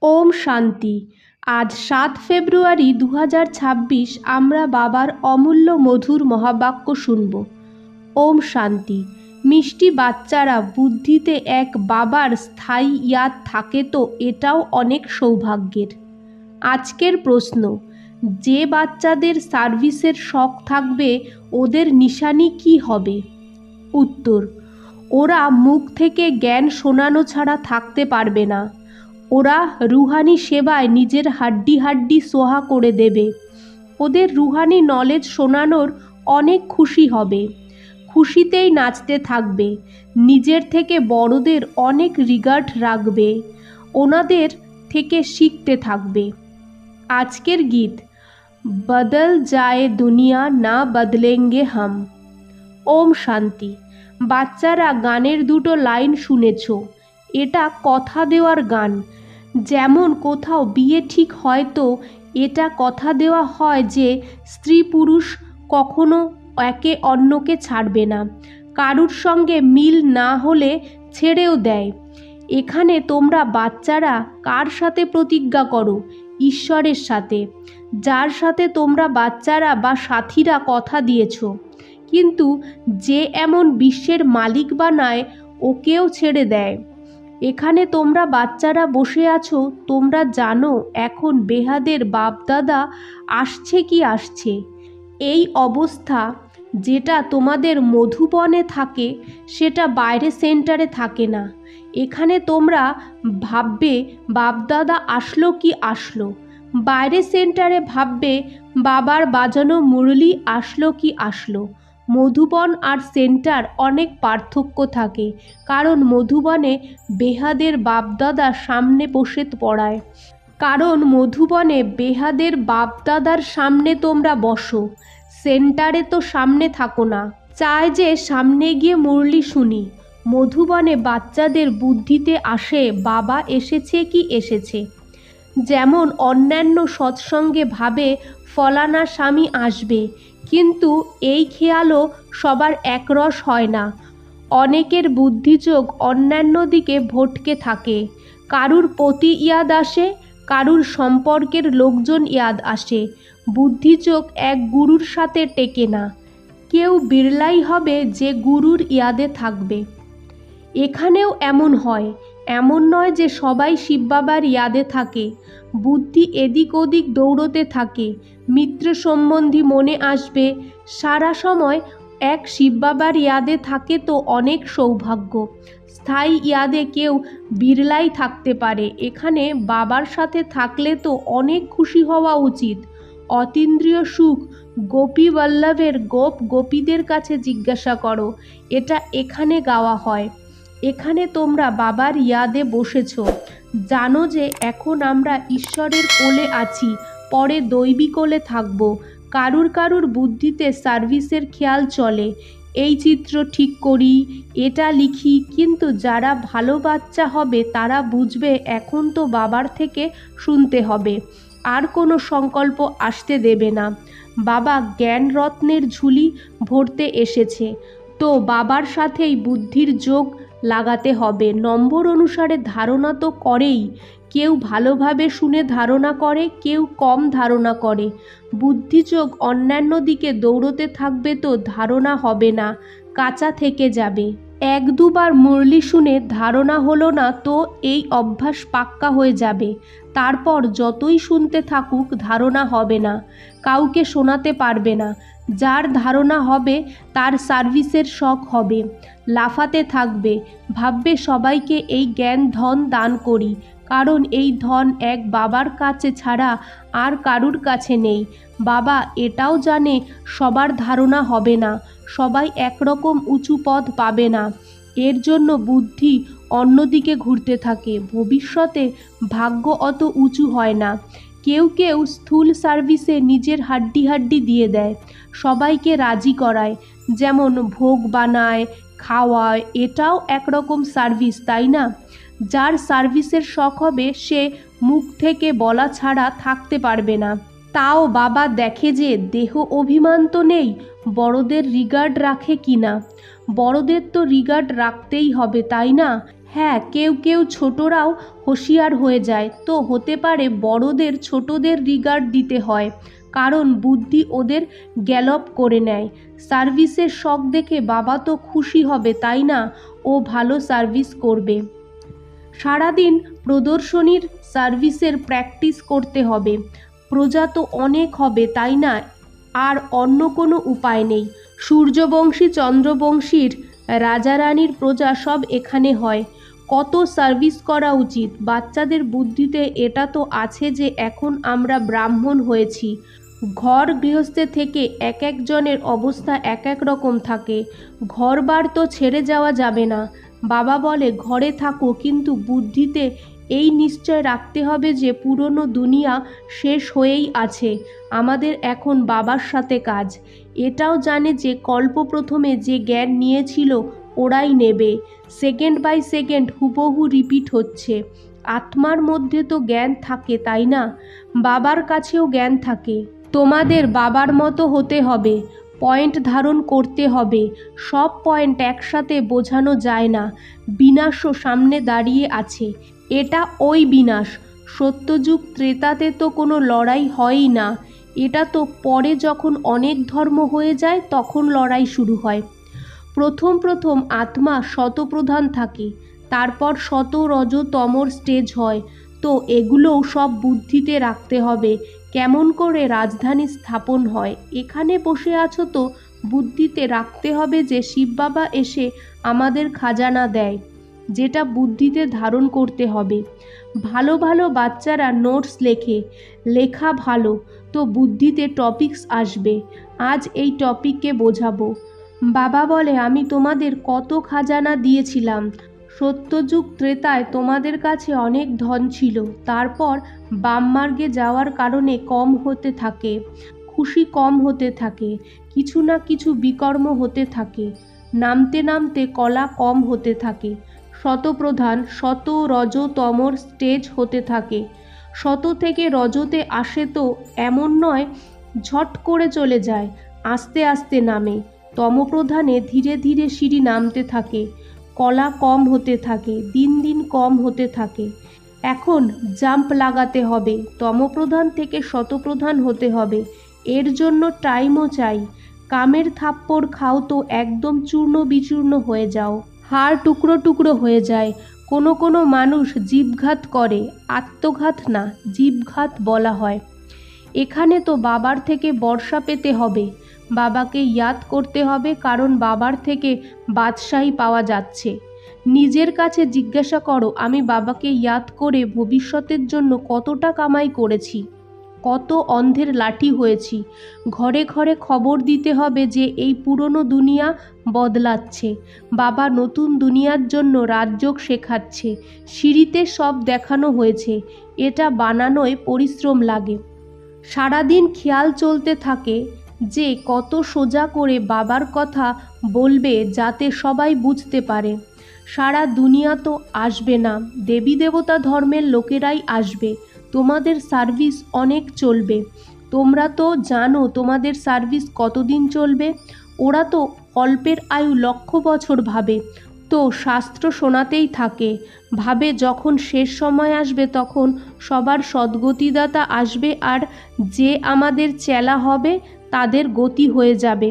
ওম শান্তি। আজ ৭ ফেব্রুয়ারি ২০২৬ আমরা বাবার অমূল্য মধুর মহাবাক্য শুনব। ওম শান্তি। মিষ্টি বাচ্চারা বুদ্ধিতে এক বাবার স্থায়ী ইয়াদ থাকে তো এটাও অনেক সৌভাগ্যের। আজকের প্রশ্ন, যে বাচ্চাদের সার্ভিসের শখ থাকবে ওদের নিশানি কি হবে? উত্তর, ওরা মুখ থেকে জ্ঞান শোনানো ছাড়া থাকতে পারবে না। ওরা রুহানি সেবায় নিজের হাড্ডি হাড্ডি সোহা করে দেবে। ওদের রুহানি নলেজ শোনানোর অনেক খুশি হবে, খুশিতেই নাচতে থাকবে, নিজের থেকে বড়দের অনেক রিগার্ড রাখবে, ওনাদের থেকে শিখতে থাকবে। আজকের গীত, বদল যায় দুনিয়া না বদলেঙ্গে হাম। ওম শান্তি। বাচ্চারা গানের দুটো লাইন শুনেছ, এটা কথা দেওয়ার গান। যেমন কোথাও বিয়ে ঠিক হয় তো এটা কথা দেওয়া হয় যে স্ত্রী পুরুষ কখনো একে অন্যকে ছাড়বে না, কারুর সঙ্গে মিল না হলে ছেড়েও দেয়। এখানে তোমরা বাচ্চারা কার সাথে প্রতিজ্ঞা করো? ঈশ্বরের সাথে, যার সাথে তোমরা বাচ্চারা বা সাথীরা কথা দিয়েছ। কিন্তু যে এমন বিশ্বের মালিক বানায় ওকেও ছেড়ে দেয়। এখানে তোমরা বাচ্চারা বসে আছো, তোমরা জানো এখন বেহাদের বাপদাদা আসছে কি আসছে। এই অবস্থা যেটা তোমাদের মধুবনে থাকে সেটা বাইরে সেন্টারে থাকে না। এখানে তোমরা ভাববে বাপদাদা আসলো কি আসলো, বাইরে সেন্টারে ভাববে বাবার বাজানো মুরলি আসলো কি আসলো। মধুবন আর সেন্টার অনেক পার্থক্য থাকে, কারণ মধুবনে বেহাদের বাপদাদা সামনে বসে পড়ায়। কারণ মধুবনে বেহাদের বাপদাদার সামনে তোমরা বসো, সেন্টারে তো সামনে থাকো না। চায় যে সামনে গিয়ে মুরলি শুনি। মধুবনে বাচ্চাদের বুদ্ধিতে আসে বাবা এসেছে কি এসেছে। যেমন অন্যান্য সৎসঙ্গে ভাবে ফলানা স্বামী আসবে, কিন্তু এই খেয়ালও সবার একরস হয় না। অনেকের বুদ্ধিযোগ অন্যান্য দিকে ভটকে থাকে। কারুর পতি ইয়াদ আসে, কারুর সম্পর্কের লোকজন ইয়াদ আসে। বুদ্ধিযোগ এক গুরুর সাথে টেকে না। কেউ বিরলাই হবে যে গুরুর ইয়াদে থাকবে। এখানেও এমন হয়, এমন নয় যে সবাই শিববাবার ইয়াদে থাকে। বুদ্ধি এদিক ওদিক দৌড়তে থাকে, মিত্র সম্বন্ধী মনে আসবে। সারা সময় এক শিববাবার ইয়াদে থাকে তো অনেক সৌভাগ্য। স্থায়ী ইয়াদে কেউ বিরলাই থাকতে পারে। এখানে বাবার সাথে থাকলে তো অনেক খুশি হওয়া উচিত। অতীন্দ্রিয় সুখ গোপী বল্লভের গোপীদের কাছে জিজ্ঞাসা করো, এটা এখানে গাওয়া হয়। এখানে তোমরা বাবার ইয়াদে বসেছ, জানো যে এখন আমরা ঈশ্বরের কোলে আছি, পরে দৈবী কোলে থাকব। কারুর কারুর বুদ্ধিতে সার্ভিসের খেয়াল চলে, এই চিত্র ঠিক করি, এটা লিখি। কিন্তু যারা ভালো বাচ্চা হবে তারা বুঝবে এখন তো বাবার থেকে শুনতে হবে, আর কোনো সংকল্প আসতে দেবে না। বাবা জ্ঞান রত্নের ঝুলি ভরতে এসেছে, তো বাবার সাথেই বুদ্ধির যোগ লাগাতে হবে। নম্বর অনুসারে ধারণা তো করেই, কেউ ভালোভাবে শুনে ধারণা করে, কেউ কম ধারণা করে। বুদ্ধিযোগ অন্যান্য দিকে দৌড়তে থাকবে তো ধারণা হবে না, কাঁচা থেকে যাবে। এক দুবার মুরলি শুনে ধারণা হলো না তো এই অভ্যাস পাক্কা হয়ে যাবে। তারপর যতই শুনতে থাকুক ধারণা হবে না, কাউকে শোনাতে পারবে না। যার ধারণা হবে তার সার্ভিসের শখ হবে, লাফাতে থাকবে, ভাববে সবাইকে এই জ্ঞান ধন দান করি, কারণ এই ধন এক বাবার কাছে ছাড়া আর কারুর কাছে নেই। বাবা এটাও জানে সবার ধারণা হবে না, সবাই একরকম উঁচু পদ পাবে না। এর জন্য বুদ্ধি অন্যদিকে ঘুরতে থাকে। ভবিষ্যতে ভাগ্য অত উঁচু হয় না। কেউ কেউ স্থূল সার্ভিসে নিজের হাড্ডি হাড্ডি দিয়ে দেয়, সবাইকে রাজি করায়, যেমন ভোগ বানায়, খাওয়ায়। এটাও একরকম সার্ভিস, তাই না? যার সার্ভিসের শখ হবে সে মুখ থেকে বলা ছাড়া থাকতে পারবে না। তাও বাবা দেখে যে দেহ অভিমান তো নেই, বড়দের রিগার্ড রাখে কি না। বড়দের তো রিগার্ড রাখতেই হবে, তাই না? হ্যাঁ, কেউ কেউ ছোটরাও হুঁশিয়ার হয়ে যায়, তো হতে পারে বড়দের ছোটদের রিগার্ড দিতে হয়, কারণ বুদ্ধি ওদের গ্যালপ করে নেয়। সার্ভিসের শখ দেখে বাবা তো খুশি হবে, তাই না? ও ভালো সার্ভিস করবে। সারাদিন প্রদর্শনীর সার্ভিসের প্র্যাকটিস করতে হবে। প্রজা তো অনেক হবে, তাই না? আর অন্য কোনো উপায় নেই। সূর্যবংশী, চন্দ্রবংশীর, রাজারানীর প্রজা সব এখানে হয়। কত সার্ভিস করা উচিত। বাচ্চাদের বুদ্ধিতে এটা তো আছে যে এখন আমরা ব্রাহ্মণ হয়েছি। ঘর গৃহস্থে থেকে এক একজনের অবস্থা এক এক রকম থাকে। ঘরবার তো ছেড়ে যাওয়া যাবে না। বাবা বলে ঘরে থাকো, কিন্তু বুদ্ধিতে এই নিশ্চয় রাখতে হবে যে পুরনো দুনিয়া শেষ হয়েই আছে। আমাদের এখন বাবার সাথে কাজ। এটাও জানে যে কল্পপ্রথমে যে জ্ঞান নিয়েছিল ওরাই নেবে। সেকেন্ড বাই সেকেন্ড হুবহু রিপিট হচ্ছে। আত্মার মধ্যে তো জ্ঞান থাকে, তাই না? বাবার কাছেও জ্ঞান থাকে। তোমাদের বাবার মতো হতে হবে, পয়েন্ট ধারণ করতে হবে। সব পয়েন্ট একসাথে বোঝানো যায় না। বিনাশও সামনে দাঁড়িয়ে আছে। এটা ওই বিনাশ। সত্যযুগ ত্রেতাতে তো কোনো লড়াই হয়ই না। এটা তো পরে যখন অনেক ধর্ম হয়ে যায় তখন লড়াই শুরু হয়। প্রথম প্রথম আত্মা শতপ্রধান থাকে, তারপর শত রজ তমর স্টেজ হয়। তো এগুলোও সব বুদ্ধিতে রাখতে হবে। কেমন করে রাজধানী স্থাপন হয়, এখানে বসে আছো তো বুদ্ধিতে রাখতে হবে যে শিব বাবা এসে আমাদের খাজানা দেয়, যেটা বুদ্ধিতে ধারণ করতে হবে। ভালো ভালো বাচ্চারা নোটস লেখে, লেখা ভালো, তো বুদ্ধিতে টপিকস আসবে। আজ এই টপিককে বোঝাবো। বাবা বলে আমি তোমাদের কত খাজানা দিয়েছিলাম। সত্যযুগ ত্রেতায় তোমাদের কাছে অনেক ধন ছিল, তারপর বামমার্গে যাওয়ার কারণে কম হতে থাকে, খুশি কম হতে থাকে, কিছু না কিছু বিকর্ম হতে থাকে, নামতে নামতে কলা কম হতে থাকে। শতপ্রধান শত রজ তমর স্টেজ হতে থাকে। শত থেকে রজতে আসে তো এমন নয় ঝট করে চলে যায়, আস্তে আস্তে নামে। তমপ্রধানে ধীরে ধীরে সিঁড়ি নামতে থাকে, কলা কম হতে থাকে, দিন দিন কম হতে থাকে। এখন জাম্প লাগাতে হবে, তমপ্রধান থেকে শতপ্রধান হতে হবে। এর জন্য টাইমও চাই। কামের থাপ্পড় খাও তো একদম চূর্ণ বিচূর্ণ হয়ে যাও, হাড় টুকরো টুকরো হয়ে যায়। কোনো কোনো মানুষ জীবঘাত করে, আত্মঘাত না, জীবঘাত বলা হয়। এখানে তো বাবার থেকে বর্ষা পেতে হবে, বাবাকে ইয়াদ করতে হবে, কারণ বাবার থেকে বাদশাহী পাওয়া যাচ্ছে। নিজের কাছে জিজ্ঞাসা করো, আমি বাবাকে ইয়াদ করে ভবিষ্যতের জন্য কতটা কামাই করেছি, কত অন্ধের লাঠি হয়েছি। ঘরে ঘরে খবর দিতে হবে যে এই পুরনো দুনিয়া বদলাচ্ছে, বাবা নতুন দুনিয়ার জন্য রাজযোগ শেখাচ্ছে। সিঁড়িতে সব দেখানো হয়েছে, এটা বানানোয় পরিশ্রম লাগে। সারাদিন খেয়াল চলতে থাকে যে কত সোজা করে বাবার কথা বলবে যাতে সবাই বুঝতে পারে। সারা দুনিয়া তো আসবে না, দেবী দেবতা ধর্মের লোকেরাই আসবে। তোমাদের সার্ভিস অনেক চলবে। তোমরা তো জানো তোমাদের সার্ভিস কতদিন চলবে। ওরা তো অল্পের আয়ু লক্ষ বছর ভাবে, তো শাস্ত্র শোনাতেই থাকে। ভাবে যখন শেষ সময় আসবে তখন সবার সদ্গতিদাতা আসবে, আর যে আমাদের চেলা হবে তাদের গতি হয়ে যাবে।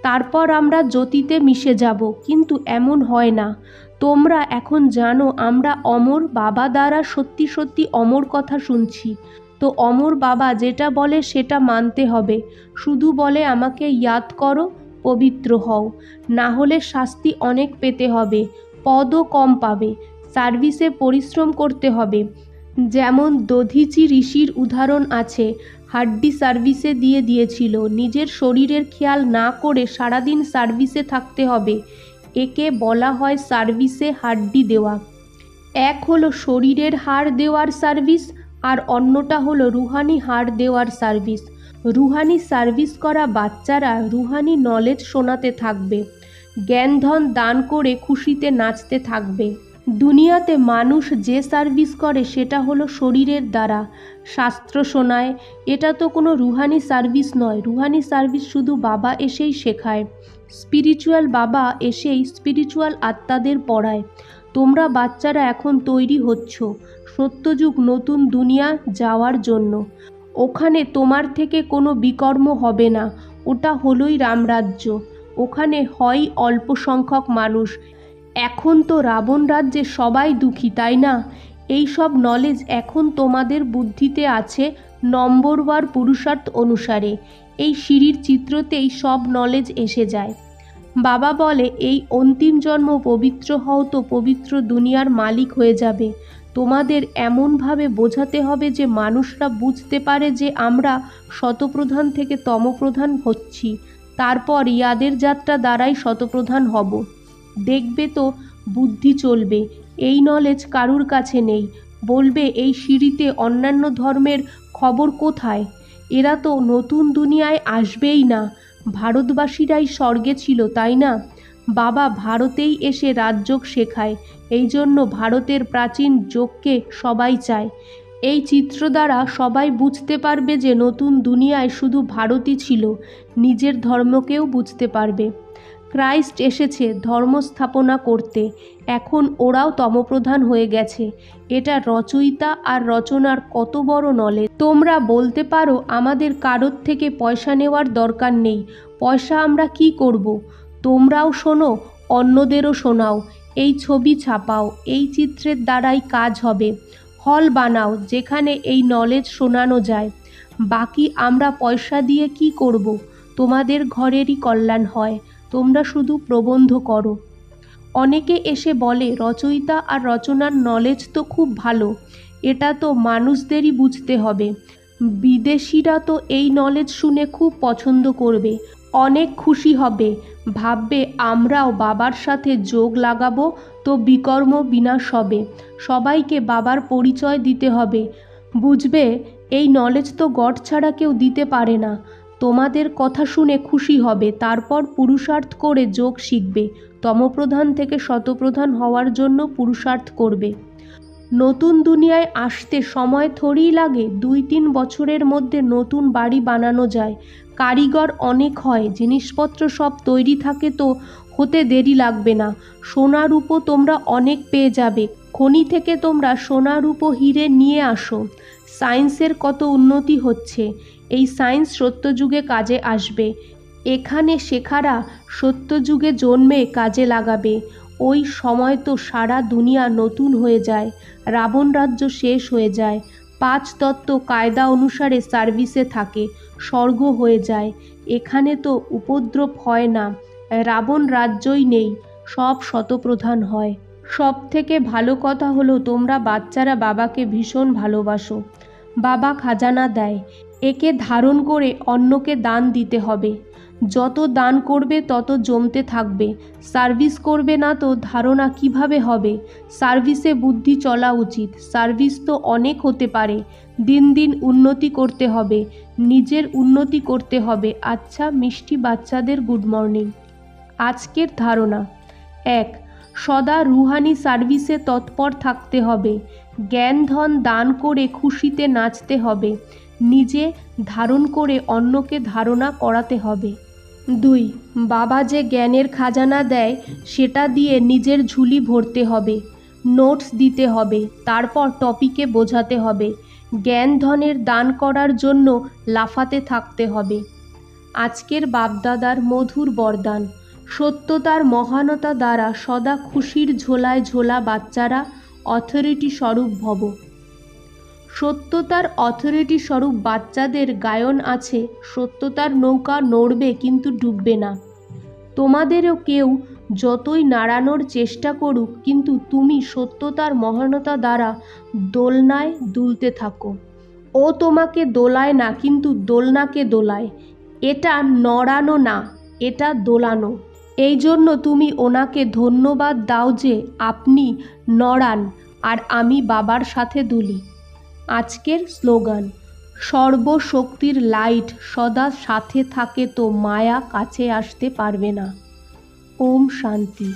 তারপর আমরা জ্যোতিতে মিশে যাব। কিন্তু এমন হয় না। তোমরা এখন জানো আমরা অমর, বাবা দ্বারা সত্যি সত্যি অমর কথা শুনছি। তো অমর বাবা যেটা বলে সেটা মানতে হবে। শুধু বলে আমাকে ইয়াদ করো, পবিত্র হও, না হলে শাস্তি অনেক পেতে হবে, পদও কম পাবে, সার্ভিসে পরিশ্রম করতে হবে। যেমন দধিচি ঋষির উদাহরণ আছে, হাড্ডি সার্ভিসে দিয়ে দিয়েছিল, নিজের শরীরের খেয়াল না করে সারাদিন সার্ভিসে থাকতে হবে। একে বলা হয় সার্ভিসে হাড্ডি দেওয়া। এক হলো শরীরের হাড় দেওয়ার সার্ভিস, আর অন্যটা হলো রুহানি হাড় দেওয়ার সার্ভিস। রুহানি সার্ভিস করা বাচ্চারা রুহানি নলেজ শোনাতে থাকবে, জ্ঞানধন দান করে খুশিতে নাচতে থাকবে। দুনিয়াতে মানুষ যে সার্ভিস করে সেটা হলো শরীরের দ্বারা, শাস্ত্র শোনায়। এটা তো কোনো রুহানি সার্ভিস নয়। রুহানি সার্ভিস শুধু বাবা এসেই শেখায়, স্পিরিচুয়াল বাবা এসেই স্পিরিচুয়াল আত্মাদের পড়ায়। তোমরা বাচ্চারা এখন তৈরি হচ্ছ সত্যযুগ নতুন দুনিয়া যাওয়ার জন্য। ওখানে তোমার থেকে কোনো বিকর্ম হবে না, ওটা হলোই রামরাজ্য। ওখানে হয় অল্প সংখ্যক মানুষ। এখন তো রাবণ রাজ্যে সবাই দুঃখী, তাই না? এই সব নলেজ এখন তোমাদের বুদ্ধিতে আছে নম্বরওয়ার পুরুষার্থ অনুসারে। এই সিঁড়ির চিত্রতেই সব নলেজ এসে যায়। বাবা বলে এই অন্তিম জন্ম পবিত্র হও তো পবিত্র দুনিয়ার মালিক হয়ে যাবে। তোমাদের এমনভাবে বোঝাতে হবে যে মানুষরা বুঝতে পারে যে আমরা শতপ্রধান থেকে তমপ্রধান হচ্ছি, তারপর ইয়াদের যাত্রা দ্বারাই শতপ্রধান হব। দেখবে তো বুদ্ধি চলবে। এই নলেজ কারুর কাছে নেই। বলবে এই সিঁড়িতে অন্যান্য ধর্মের খবর কোথায়? এরা তো নতুন দুনিয়ায় আসবেই না। ভারতবাসীরাই স্বর্গে ছিল, তাই না? বাবা ভারতেই এসে রাজযোগ শেখায়। এই জন্য ভারতের প্রাচীন যোগকে সবাই চায়। এই চিত্র দ্বারা সবাই বুঝতে পারবে যে নতুন দুনিয়ায় শুধু ভারতই ছিল। নিজের ধর্মকেও বুঝতে পারবে। ক্রাইস্ট এসেছে ধর্ম স্থাপনা করতে। এখন ওরাও তমপ্রধান হয়ে গেছে। এটা রচয়িতা আর রচনার কত বড় নলেজ। তোমরা বলতে পারো আমাদের কারোর থেকে পয়সা নেওয়ার দরকার নেই। পয়সা আমরা কি করব? তোমরাও শোনো, অন্যদেরও শোনাও। এই ছবি ছাপাও, এই চিত্রের দ্বারাই কাজ হবে। হল বানাও যেখানে এই নলেজ শোনানো যায়। বাকি আমরা পয়সা দিয়ে কি করব? তোমাদের ঘরেরই কল্যাণ হয়। তোমরা শুধু প্রবন্ধ করো। অনেকে এসে বলে রচয়িতা আর রচনার নলেজ তো খুব ভালো, এটা তো মানুষদেরই বুঝতে হবে। বিদেশিরা তো এই নলেজ শুনে খুব পছন্দ করবে, অনেক খুশি হবে, ভাববে আমরাও বাবার সাথে যোগ লাগাবো তো বিকর্ম বিনাশ হবে। সবাইকে বাবার পরিচয় দিতে হবে। বুঝবে এই নলেজ তো গড ছাড়া কেউ দিতে পারে না। তোমাদের কথা শুনে খুশি হবে, তারপর পুরুষার্থ করে যোগ শিখবে। তমপ্রধান থেকে শতপ্রধান হওয়ার জন্য পুরুষার্থ করবে। নতুন দুনিয়ায় আসতে সময় থোড়েই লাগে। 2-3 বছরের মধ্যে নতুন বাড়ি বানানো যায়। কারিগর অনেক হয়, জিনিসপত্র সব তৈরি থাকে, তো হতে দেরি লাগবে না। সোনা রূপো তোমরা অনেক পেয়ে যাবে। খনি থেকে তোমরা সোনা রূপো হিরে নিয়ে আসো। সায়েন্সের কত উন্নতি হচ্ছে। এই সায়েন্স সত্যযুগে কাজে আসবে। এখানে শেখারা সত্যযুগে জন্মে কাজে লাগাবে। ওই সময় তো সারা দুনিয়া নতুন হয়ে যায়। রাবণ রাজ্য শেষ হয়ে যায়। 5 তত্ত্ব কায়দা অনুসারে সার্ভিসে থাকে। স্বর্গ হয়ে যায়। এখানে তো উপদ্রব হয় না। রাবণ রাজ্যই নেই, সব শতপ্রধান হয়। সব থেকে ভালো কথা হলো তোমরা বাচ্চারা বাবাকে ভীষণ ভালোবাসো। বাবা খাজানা দেয়। একে ধারণ করে অন্যকে দান দিতে হবে। যত দান করবে তত জমতে থাকবে। সার্ভিস করবে না তো ধারণা কিভাবে হবে? সার্ভিসে বুদ্ধি চলা উচিত। সার্ভিস তো অনেক হতে পারে। দিন দিন উন্নতি করতে হবে, নিজের উন্নতি করতে হবে। আচ্ছা মিষ্টি বাচ্চাদের গুড মর্নিং। আজকের ধারণা: 1. সদা রুহানি সার্ভিসে তৎপর থাকতে হবে। জ্ঞান ধন দান করে খুশিতে নাচতে হবে। নিজে ধারণ করে অন্যকে ধারণা করাতে হবে। 2. বাবা যে জ্ঞানের খাজানা দেয় সেটা দিয়ে নিজের ঝুলি ভরতে হবে। নোটস দিতে হবে, তারপর টপিকে বোঝাতে হবে। জ্ঞান ধনের দান করার জন্য লাফাতে থাকতে হবে। আজকের বাপদাদার মধুর বরদান: সত্যতার মহানতা দ্বারা সদা খুশির ঝোলায় ঝোলা বাচ্চারা অথরিটি স্বরূপ ভব। সত্যতার অথরিটি স্বরূপ বাচ্চাদের গায়ন আছে: সত্যতার নৌকা নড়বে কিন্তু ডুববে না। তোমাদেরও কেউ যতই নাড়ানোর চেষ্টা করুক, কিন্তু তুমি সত্যতার মহানতা দ্বারা দোলনায় দুলতে থাকো। ও তোমাকে দোলায় না, কিন্তু দোলনাকে দোলায়। এটা নড়ানো না, এটা দোলানো। এই জন্য তুমি ওনাকে ধন্যবাদ দাও যে আপনি নড়ান আর আমি বাবার সাথে দুলি। আজকের স্লোগান: সর্বশক্তির লাইট সদা সাথে থাকে তো মায়া কাছে আসতে পারবে না। ওম শান্তি।